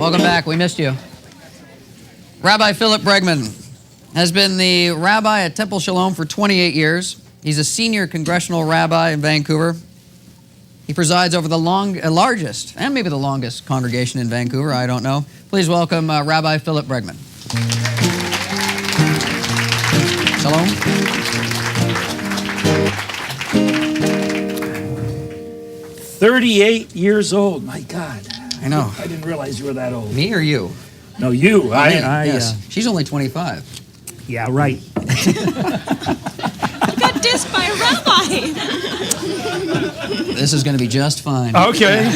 Welcome back. We missed you. Rabbi Philip Bregman has been the rabbi at Temple Shalom for 28 years. He's a senior congressional rabbi in Vancouver. He presides over the largest, and maybe the longest, congregation in Vancouver. I don't know. Please welcome Rabbi Philip Bregman. Shalom. 38 years old. My God. I know. I didn't realize you were that old. Me or you? No, you. Yes. She's only 25. Yeah, right. You got dissed by a rabbi. This is going to be just fine. Okay.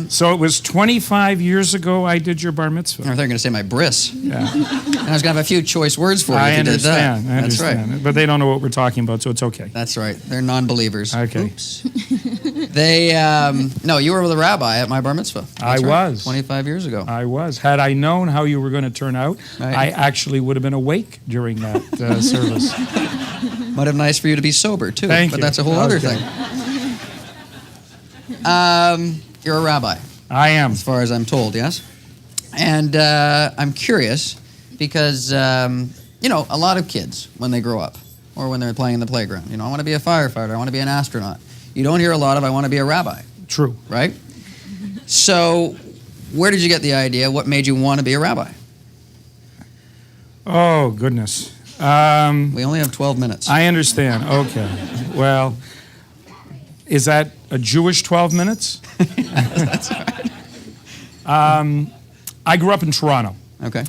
So it was 25 years ago I did your bar mitzvah. I thought you were going to say my bris. Yeah. And I was going to have a few choice words for you I if you did that. understand. That's right. But they don't know what we're talking about, so it's okay. That's right. They're non-believers. Okay. Oops. They, no, you were the rabbi at my bar mitzvah. I was. 25 years ago. I was. Had I known how you were going to turn out, Right. I actually would have been awake during that service. Might have been nice for you to be sober, too. Thank but you. that's a whole other Okay. thing. You're a rabbi, I am. as far as I'm told, yes? And I'm curious because, you know, a lot of kids, when they grow up, or when they're playing in the playground, you know, I want to be a firefighter, I want to be an astronaut. You don't hear a lot of, I want to be a rabbi, True. right? So, where did you get the idea? What made you want to be a rabbi? Oh, goodness. We only have 12 minutes. I understand. Okay. Well, is that a Jewish 12 minutes? That's right. I grew up in Toronto Okay.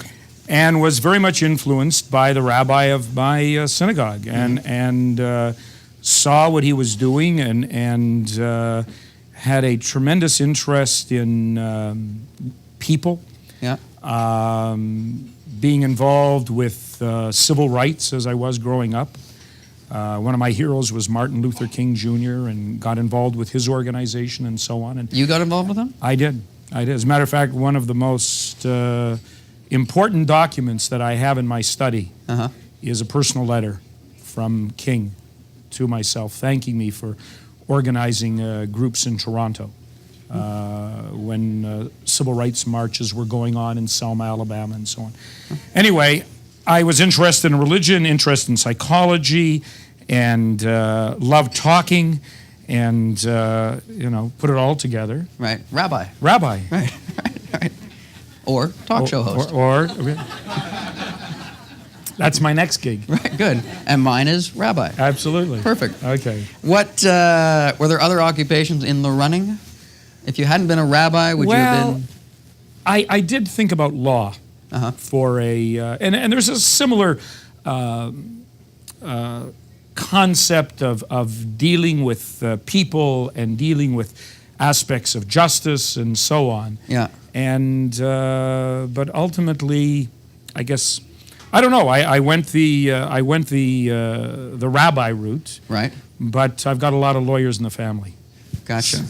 and was very much influenced by the rabbi of my synagogue and saw what he was doing and had a tremendous interest in people. Yeah. Being involved with civil rights as I was growing up. One of my heroes was Martin Luther King Jr. and got involved with his organization and so on. And You got involved with him? I did. As a matter of fact, one of the most important documents that I have in my study is a personal letter from King to myself thanking me for organizing groups in Toronto when civil rights marches were going on in Selma, Alabama, and so on. Anyway, I was interested in religion, interested in psychology, and loved talking, and you know, put it all together. Right. Rabbi. Rabbi. Right. Right. Or talk show host. Okay. That's my next gig. Right. Good. And mine is rabbi. Absolutely. Perfect. Okay. What were there other occupations in the running? If you hadn't been a rabbi, would you have been? I did think about law for a, and there's a similar concept of dealing with people and dealing with aspects of justice and so on. Yeah. And but ultimately, I guess I don't know. I went the rabbi route. Right. But I've got a lot of lawyers in the family. Gotcha.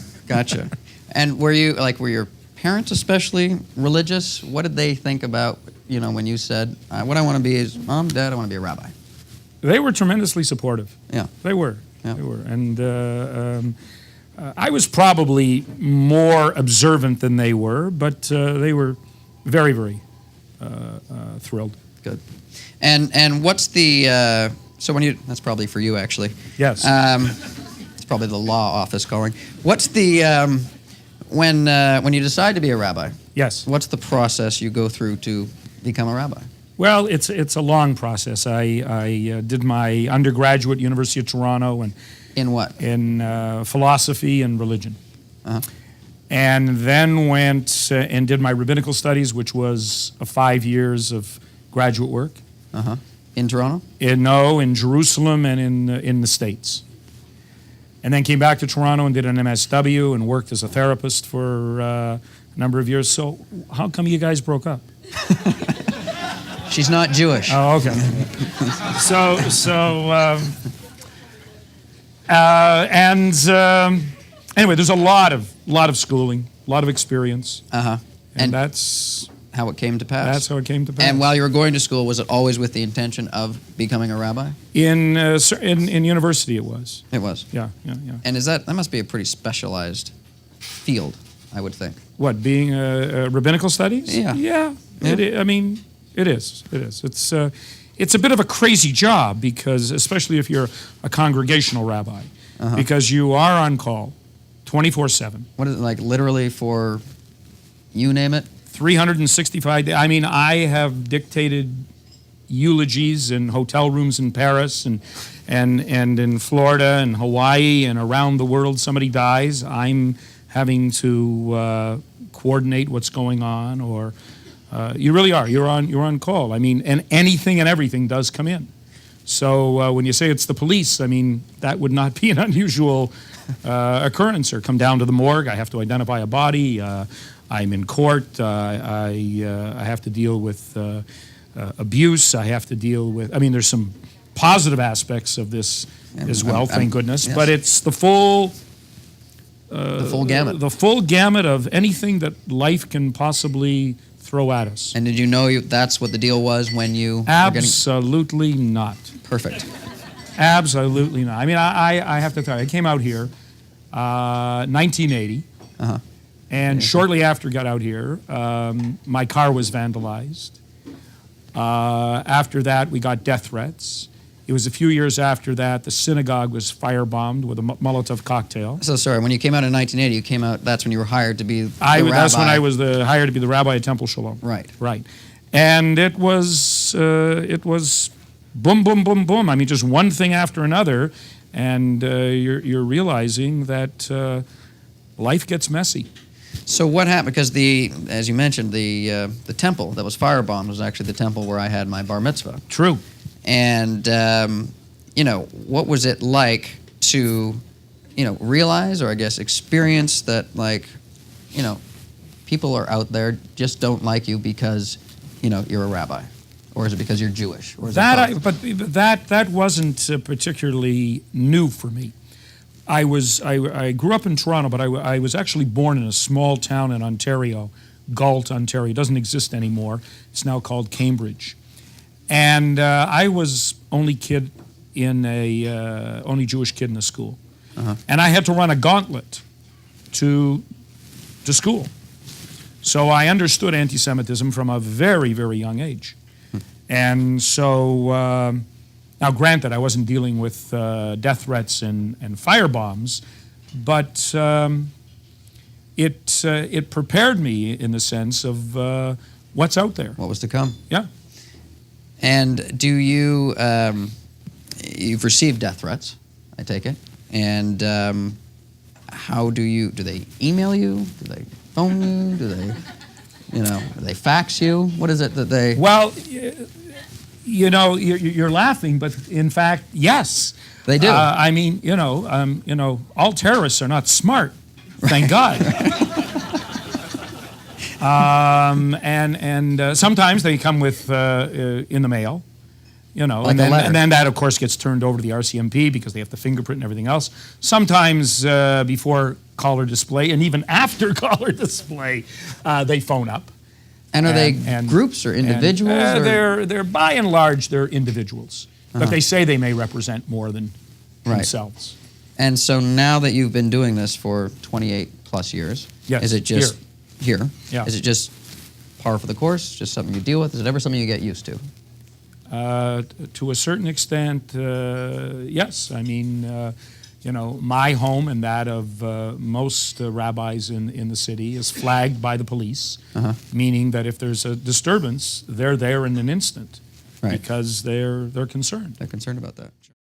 And were your parents especially religious? What did they think about, you know, when you said, what I want to be is, Mom, Dad, I want to be a rabbi? They were tremendously supportive. Yeah. They were. Yeah. They were. And I was probably more observant than they were, but they were very, very thrilled. Good. And what's the, so when you, that's probably for you actually. Yes. It's probably the law office calling. What's the, when you decide to be a rabbi, Yes. what's the process you go through to become a rabbi? Well, it's a long process. I did my undergraduate at University of Toronto and In what? in philosophy and religion. Uh-huh. And then went and did my rabbinical studies, which was 5 years of graduate work. Uh-huh. In Toronto? In Jerusalem and in the States. And then came back to Toronto and did an MSW and worked as a therapist for a number of years. So how come you guys broke up? She's not Jewish. Oh, okay. Anyway, there's a lot of schooling, a lot of experience. Uh-huh. And that's how it came to pass. That's how it came to pass. And while you were going to school, was it always with the intention of becoming a rabbi? In university, it was. It was. Yeah. And that must be a pretty specialized field. I would think. What, being rabbinical studies? Yeah. Yeah. I mean, it is. It is. It's a bit of a crazy job because, especially if you're a congregational rabbi, because you are on call 24/7. What is it, like literally for, you name it? 365 days. I mean, I have dictated eulogies in hotel rooms in Paris and in Florida and Hawaii and around the world. Somebody dies, I'm having to coordinate what's going on, or you really are. You're on call. I mean, and anything and everything does come in. So when you say it's the police, I mean, that would not be an unusual occurrence. Or come down to the morgue, I have to identify a body. I'm in court. I have to deal with abuse. I have to deal with. I mean, there's some positive aspects of this as well. Thank goodness. Yes. But it's the full gamut. The full gamut of anything that life can possibly throw at us. And did you know that's what the deal was when you Absolutely not. Perfect. Absolutely not. I mean, I have to tell you, I came out here 1980. And shortly after I got out here, my car was vandalized. After that, we got death threats. It was a few years after that, the synagogue was firebombed with a Molotov cocktail. So sorry, when you came out in 1980, you came out, that's when you were hired to be the rabbi. That's when I was hired to be the rabbi at Temple Shalom. Right. Right. And it was boom, boom, boom, boom. I mean, just one thing after another, and you're realizing that life gets messy. So what happened? Because as you mentioned, the temple that was firebombed was actually the temple where I had my bar mitzvah. True. And what was it like to, realize, or I guess experience that, like, people are out there just don't like you because, you're a rabbi, or is it because you're Jewish? Or is that wasn't particularly new for me. I grew up in Toronto, but I was actually born in a small town in Ontario, Galt, Ontario. It doesn't exist anymore. It's now called Cambridge. And I was only Jewish kid in the school. And I had to run a gauntlet to school. So I understood anti-Semitism from a very, very young age. And so... Now, granted, I wasn't dealing with death threats and firebombs, but it prepared me in the sense of what's out there. What was to come? Yeah. And do you, you've received death threats, I take it, and how do they email you? Do they phone you? Do they, do they fax you? What is it that they... Well... you're laughing, but in fact, yes, they do. I mean, all terrorists are not smart, thank God. And sometimes they come with in the mail, like and then that of course gets turned over to the RCMP because they have the fingerprint and everything else. Sometimes before caller display and even after caller display, they phone up. And are they groups or individuals? They're by and large, they're individuals. But they say they may represent more than themselves. And so now that you've been doing this for 28 plus years, is it just here? Yeah. Is it just par for the course, just something you deal with? Is it ever something you get used to? To a certain extent, yes. I mean, my home and that of most rabbis in the city is flagged by the police, meaning that if there's a disturbance, they're there in an instant because they're concerned. They're concerned about that.